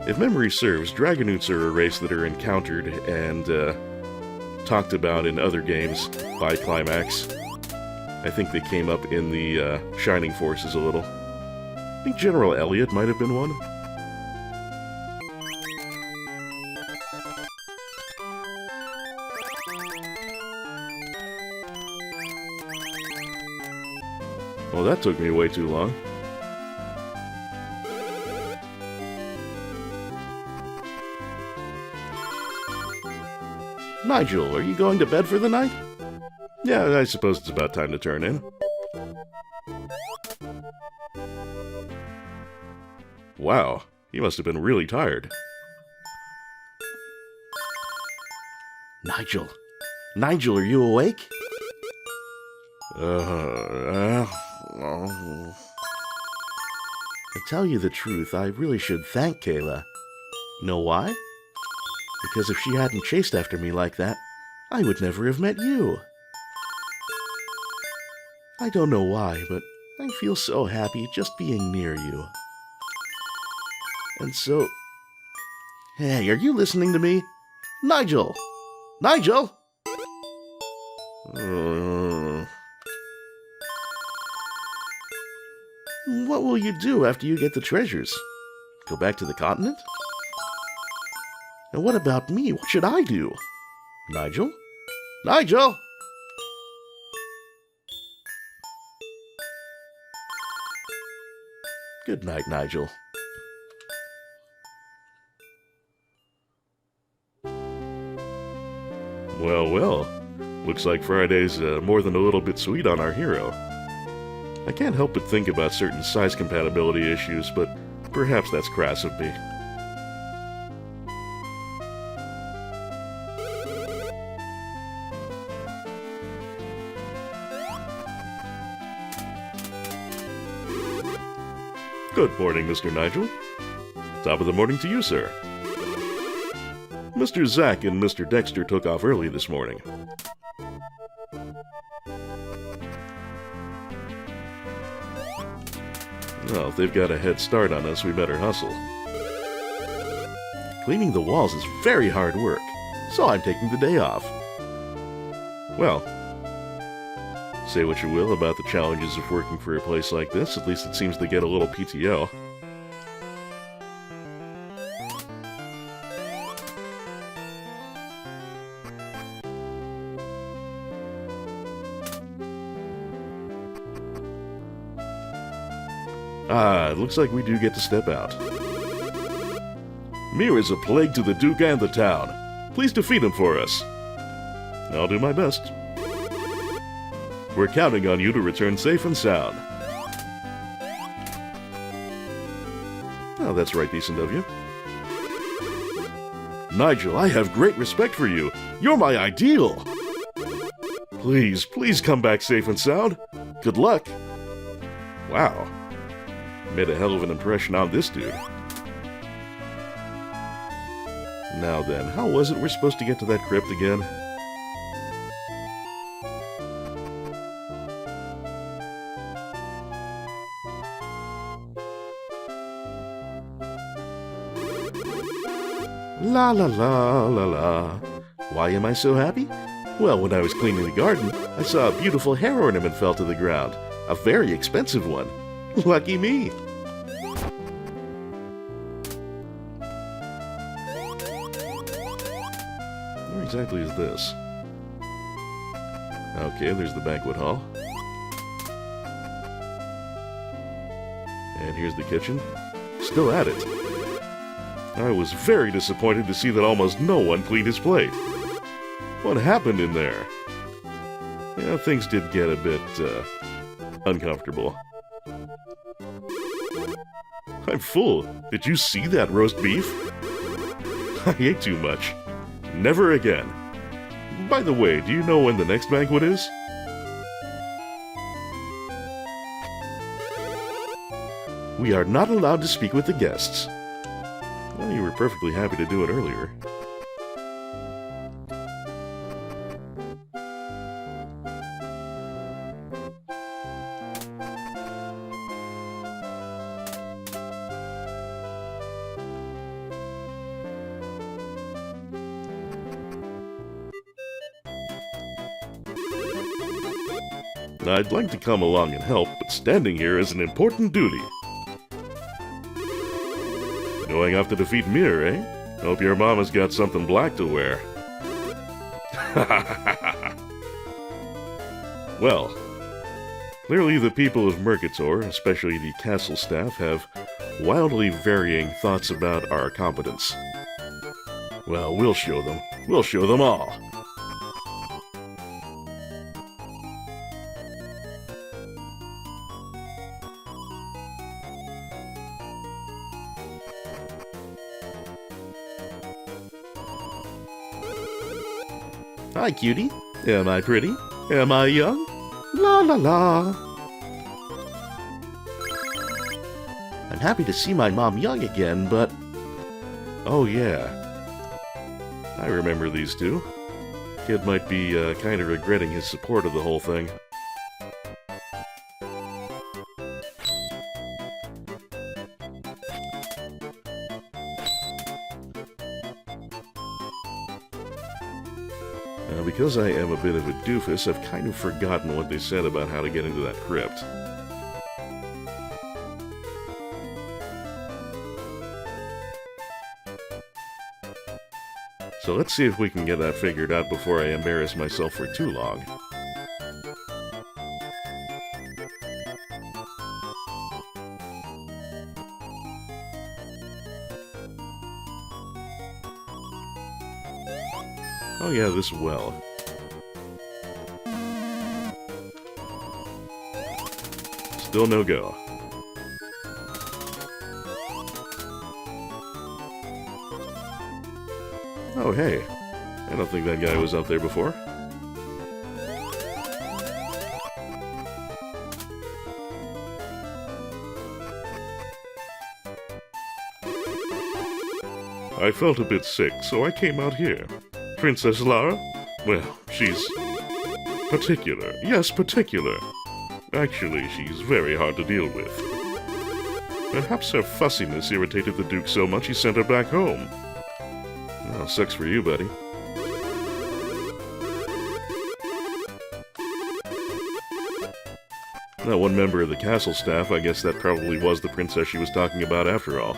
If memory serves, Dragon Newts are a race that are encountered and talked about in other games by Climax. I think they came up in the Shining Forces a little. I think General Elliot might have been one. Well, that took me way too long. Nigel, are you going to bed for the night? Yeah, I suppose it's about time to turn in. Wow, he must have been really tired. Nigel? Nigel, are you awake? To tell you the truth, I really should thank Kayla. Know why? Because if she hadn't chased after me like that, I would never have met you. I don't know why, but I feel so happy just being near you. And so... Hey, are you listening to me? Nigel! Nigel! What will you do after you get the treasures? Go back to the continent? And what about me? What should I do? Nigel? Nigel! Good night, Nigel. Well, well. Looks like Friday's more than a little bit sweet on our hero. I can't help but think about certain size compatibility issues, but perhaps that's crass of me. Good morning, Mr. Nigel. Top of the morning to you, sir. Mr. Zack and Mr. Dexter took off early this morning. Well, if they've got a head start on us, we better hustle. Cleaning the walls is very hard work, so I'm taking the day off. Well, say what you will about the challenges of working for a place like this, at least it seems to get a little PTO. Ah, it looks like we do get to step out. Mir is a plague to the Duke and the town. Please defeat him for us. I'll do my best. We're counting on you to return safe and sound. Oh, that's right decent of you. Nigel, I have great respect for you. You're my ideal. Please, please come back safe and sound. Good luck. Wow. Made a hell of an impression on this dude. Now then, how was it we're supposed to get to that crypt again? La la la la la. Why am I so happy? Well, when I was cleaning the garden, I saw a beautiful hair ornament fell to the ground. A very expensive one. Lucky me. Where exactly is this? Okay, there's the banquet hall. And here's the kitchen. Still at it. I was very disappointed to see that almost no one cleaned his plate. What happened in there? Yeah, things did get a bit, uncomfortable. I'm full. Did you see that roast beef? I ate too much. Never again. By the way, do you know when the next banquet is? We are not allowed to speak with the guests. Well, you were perfectly happy to do it earlier. I'd like to come along and help, but standing here is an important duty. Going off to defeat Mir, eh? Hope your mama's got something black to wear. Well, clearly the people of Mercator, especially the castle staff, have wildly varying thoughts about our competence. Well, we'll show them. We'll show them all. Hi, cutie. Am I pretty? Am I young? La la la. I'm happy to see my mom young again, but... Oh yeah. I remember these two. Kid might be kind of regretting his support of the whole thing. Because I am a bit of a doofus, I've kind of forgotten what they said about how to get into that crypt. So let's see if we can get that figured out before I embarrass myself for too long. Oh yeah, this well. Still no go. Oh hey, I don't think that guy was up there before. I felt a bit sick, so I came out here. Princess Lara? Well, she's particular. Yes, particular. Actually, she's very hard to deal with. Perhaps her fussiness irritated the Duke so much he sent her back home. Well, sucks for you, buddy. Now, one member of the castle staff, I guess that probably was the princess she was talking about after all.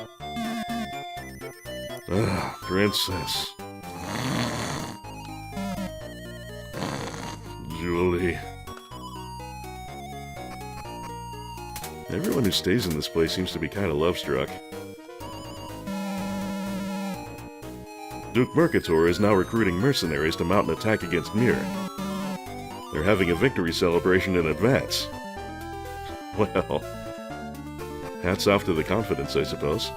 Ah, princess. Julie. Everyone who stays in this place seems to be kind of love-struck. Duke Mercator is now recruiting mercenaries to mount an attack against Mir. They're having a victory celebration in advance. Well, hats off to the confidence, I suppose.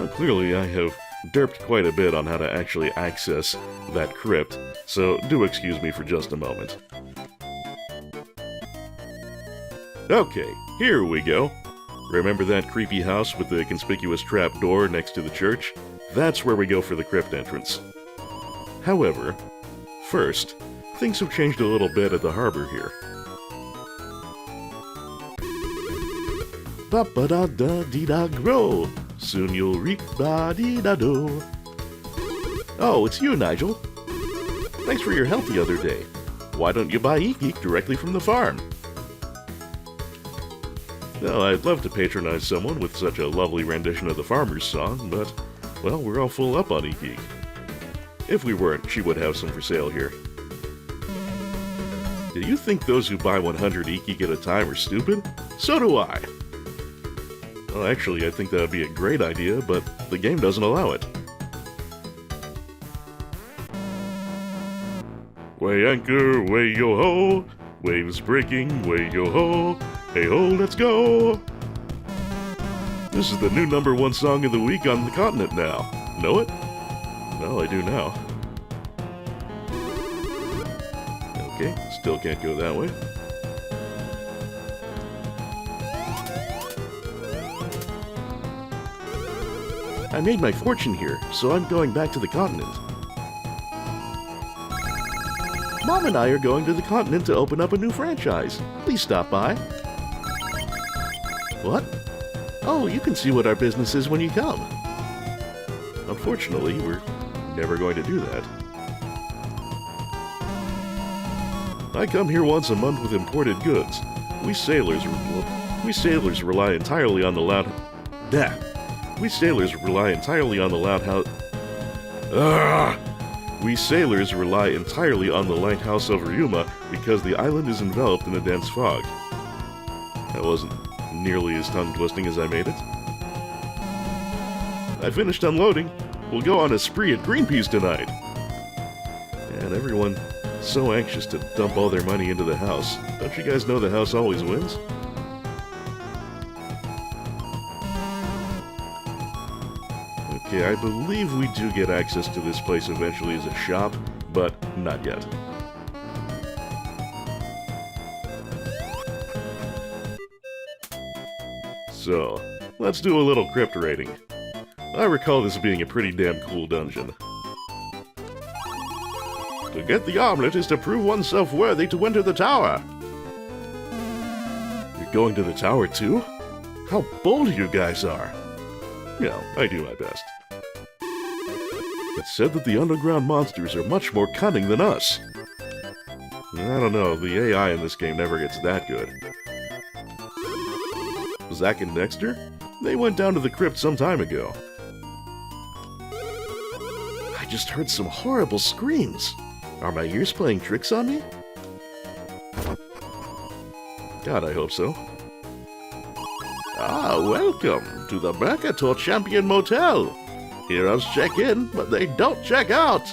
Well, clearly I have derped quite a bit on how to actually access that crypt, so do excuse me for just a moment. Okay, here we go. Remember that creepy house with the conspicuous trap door next to the church? That's where we go for the crypt entrance. However, first, things have changed a little bit at the harbor here. Ba-ba-da-da-dee-da-grow. Soon you'll reap ba-dee-da-do. Oh, it's you, Nigel. Thanks for your help the other day. Why don't you buy e-geek directly from the farm? Well, I'd love to patronize someone with such a lovely rendition of the farmer's song, but, well, we're all full up on e-geek. If we weren't, she would have some for sale here. Do you think those who buy 100 e-geek at a time are stupid? So do I. Well, actually, I think that would be a great idea, but the game doesn't allow it. Weigh anchor, weigh yo ho, waves breaking, weigh yo ho, hey ho, let's go! This is the new #1 song of the week on the continent now. Know it? Well, I do now. Okay, still can't go that way. I made my fortune here, so I'm going back to the continent. Mom and I are going to the continent to open up a new franchise. Please stop by. What? Oh, you can see what our business is when you come. Unfortunately, we're never going to do that. I come here once a month with imported goods. We sailors rely entirely on the loud... We sailors rely entirely on the lighthouse of Ryuma because the island is enveloped in a dense fog. That wasn't nearly as tongue-twisting as I made it. I finished unloading. We'll go on a spree at Greenpeace tonight. And everyone so anxious to dump all their money into the house. Don't you guys know the house always wins? Okay, I believe we do get access to this place eventually as a shop, but not yet. So, let's do a little crypt raiding. I recall this being a pretty damn cool dungeon. To get the omelet is to prove oneself worthy to enter the tower. You're going to the tower too? How bold you guys are. Yeah, I do my best. It's said that the underground monsters are much more cunning than us. I don't know, the AI in this game never gets that good. Zack and Dexter? They went down to the crypt some time ago. I just heard some horrible screams. Are my ears playing tricks on me? God, I hope so. Ah, welcome to the Mercator Champion Motel. Heroes check in, but they don't check out.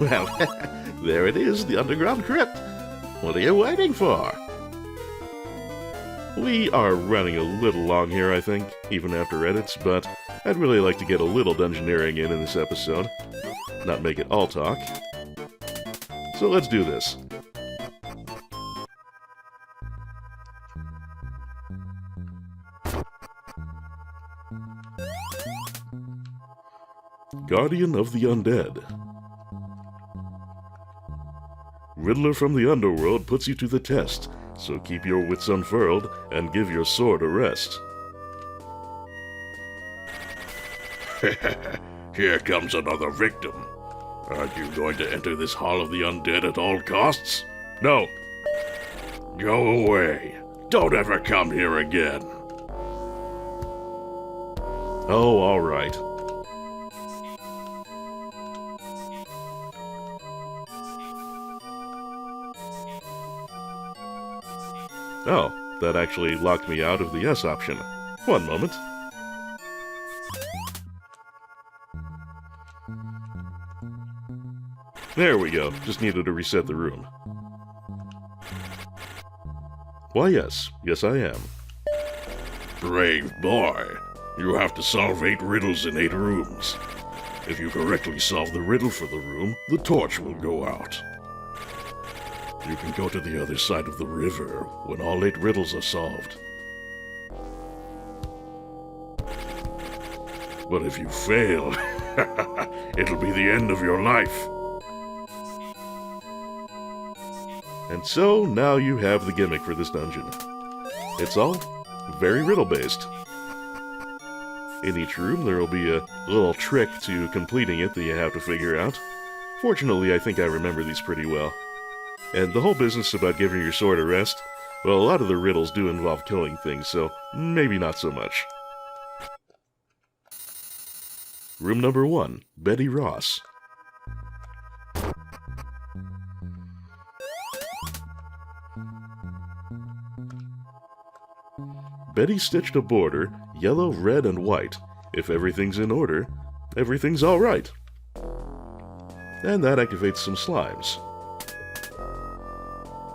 Well, there it is, the underground crypt. What are you waiting for? We are running a little long here, I think, even after edits, but I'd really like to get a little dungeoneering in this episode. Not make it all talk. So let's do this. Guardian of the Undead. Riddler from the underworld puts you to the test, so keep your wits unfurled and give your sword a rest. Here comes another victim. Aren't you going to enter this Hall of the Undead at all costs? No. Go away. Don't ever come here again. Oh, all right. Oh, that actually locked me out of the yes option. One moment. There we go. Just needed to reset the room. Why, yes. Yes, I am. Brave boy. You have to solve 8 riddles in 8 rooms. If you correctly solve the riddle for the room, the torch will go out. You can go to the other side of the river when all 8 riddles are solved. But if you fail, it'll be the end of your life. And so, now you have the gimmick for this dungeon. It's all very riddle-based. In each room, there will be a little trick to completing it that you have to figure out. Fortunately, I think I remember these pretty well. And the whole business about giving your sword a rest, well, a lot of the riddles do involve killing things, so maybe not so much. Room number 1, Betty Ross. Betty stitched a border, yellow, red, and white. If everything's in order, everything's all right. And that activates some slimes.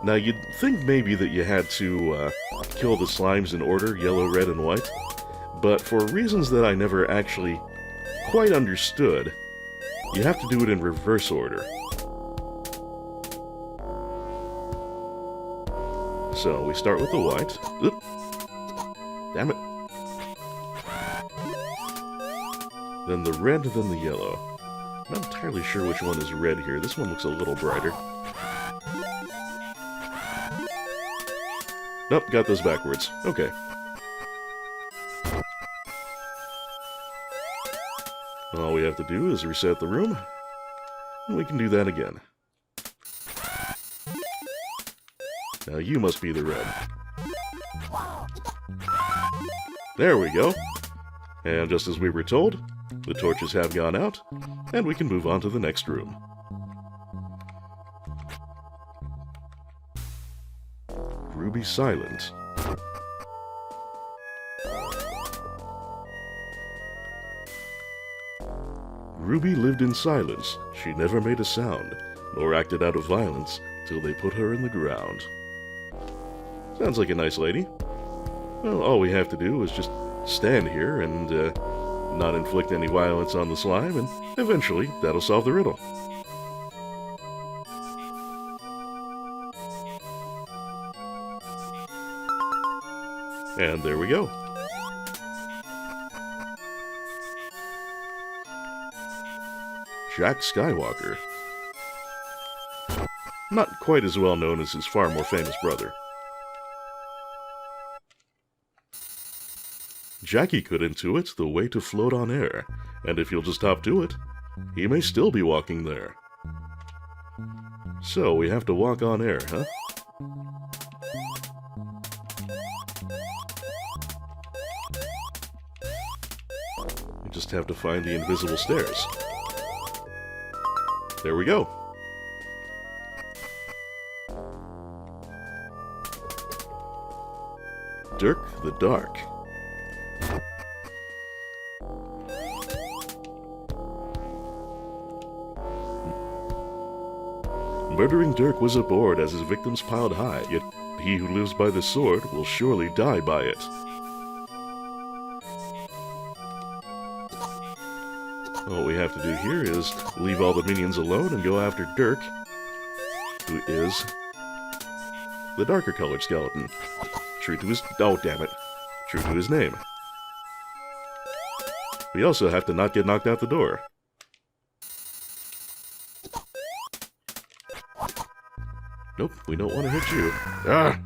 Now, you'd think maybe that you had to kill the slimes in order, yellow, red, and white, but for reasons that I never actually quite understood, you have to do it in reverse order. So, we start with the white. Oop. Damn it. Then the red, then the yellow. I'm not entirely sure which one is red here. This one looks a little brighter. Nope, got those backwards. Okay. All we have to do is reset the room, and we can do that again. Now you must be the red. There we go. And just as we were told, the torches have gone out, and we can move on to the next room. Ruby Silent. Ruby lived in silence. She never made a sound, nor acted out of violence, till they put her in the ground. Sounds like a nice lady. Well, all we have to do is just stand here and not inflict any violence on the slime, and eventually that'll solve the riddle. And there we go. Jack Skywalker. Not quite as well known as his far more famous brother. Jackie could intuit the way to float on air, and if you'll just hop to it, he may still be walking there. So we have to walk on air, huh? We just have to find the invisible stairs. There we go. Dirk the Dark. Murdering Dirk was aboard as his victims piled high, yet he who lives by the sword will surely die by it. All we have to do here is leave all the minions alone and go after Dirk, who is the darker colored skeleton. True to his... oh, damn it. True to his name. We also have to not get knocked out the door. Nope, we don't want to hit you. Ah!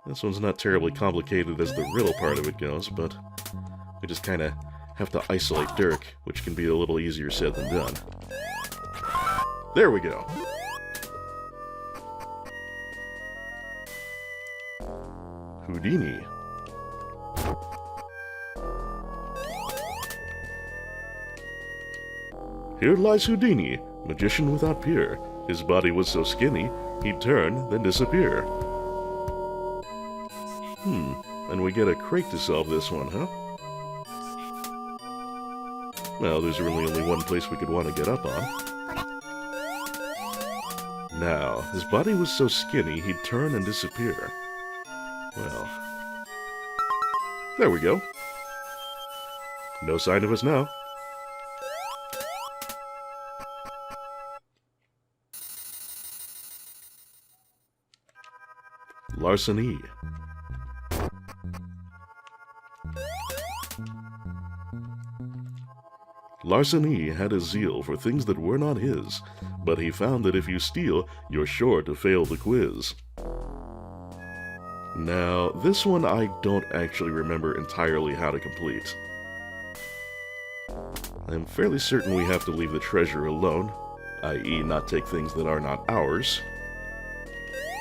This one's not terribly complicated as the riddle part of it goes, but we just kind of have to isolate Dirk, which can be a little easier said than done. There we go. Houdini. Here lies Houdini, magician without peer. His body was so skinny, he'd turn, then disappear. And we get a crate to solve this one, huh? Well, there's really only one place we could want to get up on. Now, his body was so skinny, he'd turn and disappear. Well, there we go. No sign of us now. Larceny. Larceny had a zeal for things that were not his, but he found that if you steal, you're sure to fail the quiz. Now, this one I don't actually remember entirely how to complete. I'm fairly certain we have to leave the treasure alone, i.e. not take things that are not ours.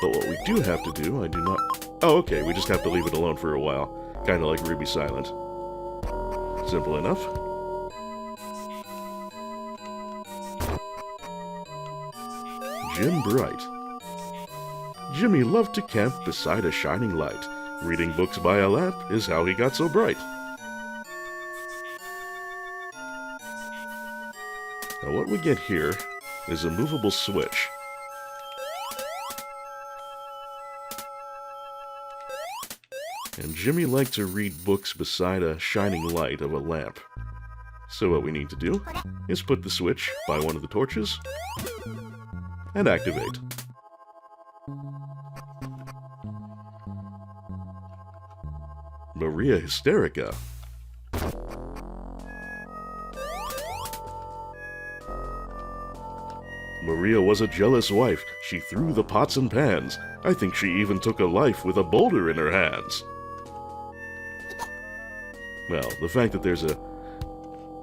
But what we do have to do, I do not... Oh, okay, we just have to leave it alone for a while. Kinda like Ruby Silent. Simple enough. Jim Bright. Jimmy loved to camp beside a shining light. Reading books by a lamp is how he got so bright. Now what we get here is a movable switch. And Jimmy liked to read books beside a shining light of a lamp. So what we need to do is put the switch by one of the torches and activate. Maria Hysterica. Maria was a jealous wife. She threw the pots and pans. I think she even took a life with a boulder in her hands. Well, the fact that there's a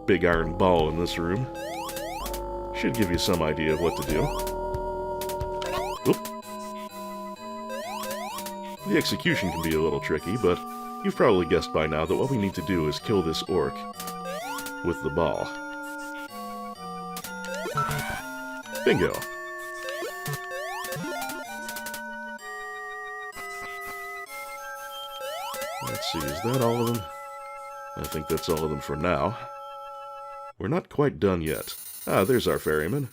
big iron ball in this room should give you some idea of what to do. Oop. The execution can be a little tricky, but you've probably guessed by now that what we need to do is kill this orc with the ball. Bingo! Let's see, is that all of them? I think that's all of them for now. We're not quite done yet. Ah, there's our ferryman.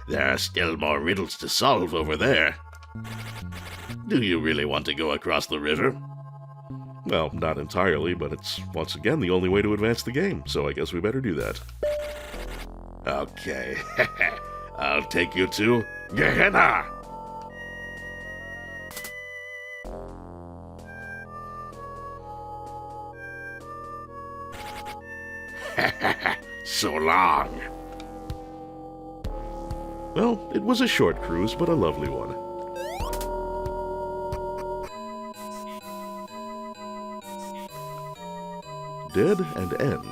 There are still more riddles to solve over there. Do you really want to go across the river? Well, not entirely, but it's once again the only way to advance the game, so I guess we better do that. Okay, I'll take you to Gehenna! So long! Well, it was a short cruise, but a lovely one. Dead and End.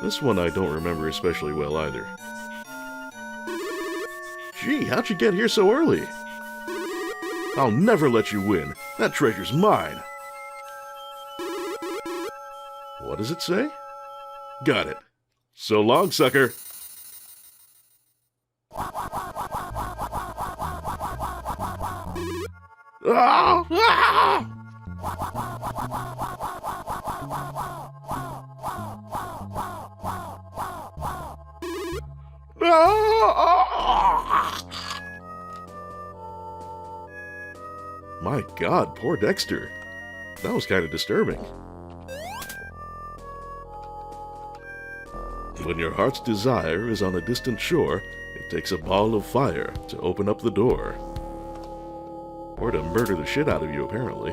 This one I don't remember especially well either. Gee, how'd you get here so early? I'll never let you win. That treasure's mine. What does it say? Got it. So long, sucker. Ah! Ah! My God, poor Dexter. That was kind of disturbing. When your heart's desire is on a distant shore, it takes a ball of fire to open up the door. Or to murder the shit out of you, apparently.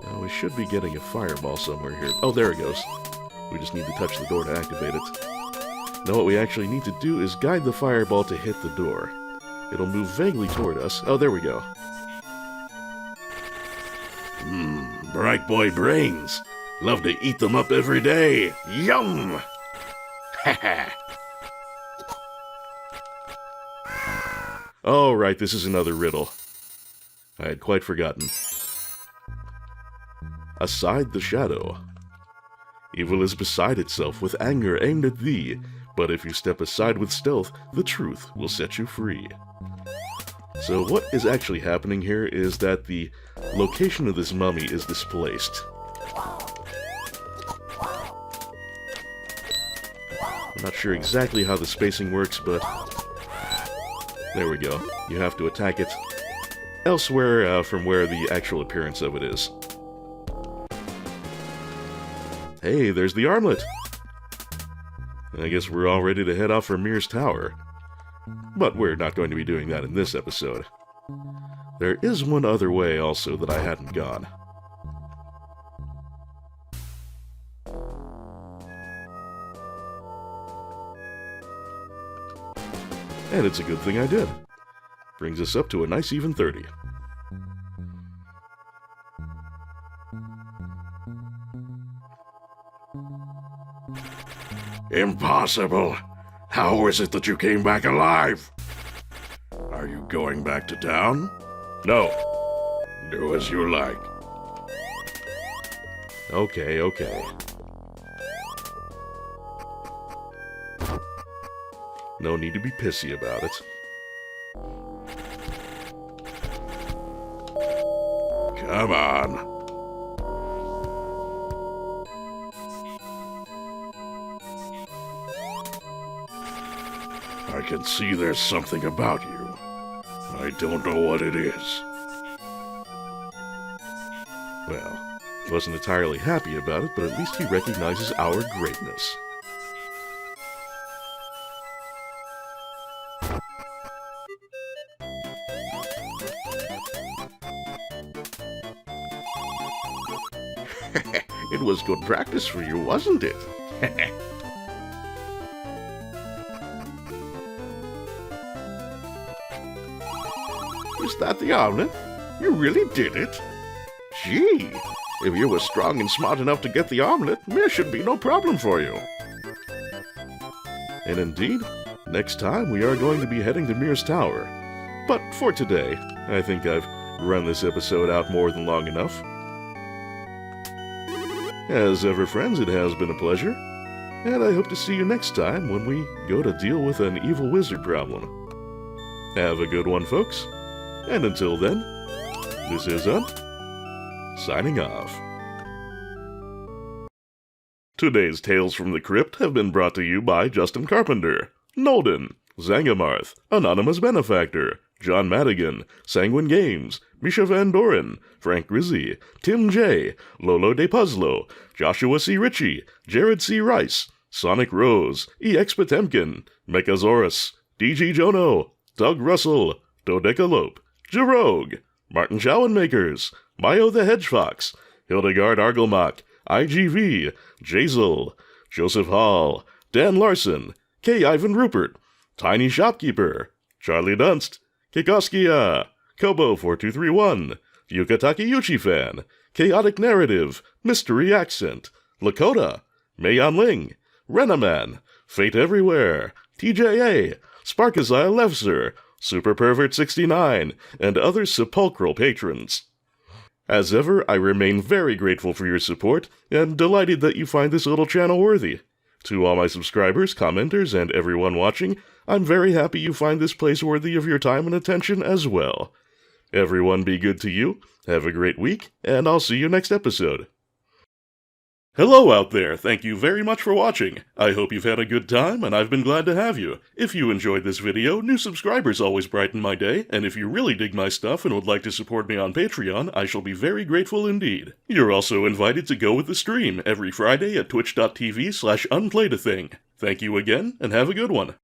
Now, we should be getting a fireball somewhere here. Oh, there it goes. We just need to touch the door to activate it. Now, what we actually need to do is guide the fireball to hit the door. It'll move vaguely toward us. Oh, there we go. Bright boy brains. Love to eat them up every day. Yum! Oh, right, this is another riddle. I had quite forgotten. Aside the shadow. Evil is beside itself with anger aimed at thee, but if you step aside with stealth, the truth will set you free. So what is actually happening here is that the location of this mummy is displaced. I'm not sure exactly how the spacing works, but there we go. You have to attack it elsewhere from where the actual appearance of it is. Hey, there's the armlet! I guess we're all ready to head off for Mir's Tower. But we're not going to be doing that in this episode. There is one other way also that I hadn't gone. And it's a good thing I did. Brings us up to a nice even 30. Impossible! How is it that you came back alive? Are you going back to town? No. Do as you like. Okay, okay. No need to be pissy about it. Come on. I can see there's something about you. I don't know what it is. Well, wasn't entirely happy about it, but at least he recognizes our greatness. It was good practice for you, wasn't it? Is that the omelet? You really did it? Gee, if you were strong and smart enough to get the omelet, there should be no problem for you. And indeed, next time we are going to be heading to Mir's Tower. But for today, I think I've run this episode out more than long enough. As ever, friends, it has been a pleasure, and I hope to see you next time when we go to deal with an evil wizard problem. Have a good one, folks, and until then, this is signing off. Today's Tales from the Crypt have been brought to you by Justin Carpenter, Nolden, Zangamarth, Anonymous Benefactor, John Madigan, Sanguine Games, Misha Van Doren, Frank Grizzy, Tim J., Lolo De Puzzlo, Joshua C. Ritchie, Jared C. Rice, Sonic Rose, EX Potemkin, Mechasaurus, DG Jono, Doug Russell, Dodecalope, Jarogue, Martin Schowenmakers, Mayo the Hedgefox, Hildegard Argelmach, IGV, Jazel, Joseph Hall, Dan Larson, K. Ivan Rupert, Tiny Shopkeeper, Charlie Dunst, Kikoskia, Kobo4231, Yukataki Yuchi Fan, Chaotic Narrative, Mystery Accent, Lakota, Mayon Ling, Renaman, Fate Everywhere, TJA, Sparkazile Lefzer, Super Pervert 69, and other sepulchral patrons. As ever, I remain very grateful for your support, and delighted that you find this little channel worthy. To all my subscribers, commenters, and everyone watching, I'm very happy you find this place worthy of your time and attention as well. Everyone be good to you, have a great week, and I'll see you next episode. Hello out there, thank you very much for watching. I hope you've had a good time, and I've been glad to have you. If you enjoyed this video, new subscribers always brighten my day, and if you really dig my stuff and would like to support me on Patreon, I shall be very grateful indeed. You're also invited to go with the stream every Friday at twitch.tv/unplayedathing. Thank you again, and have a good one.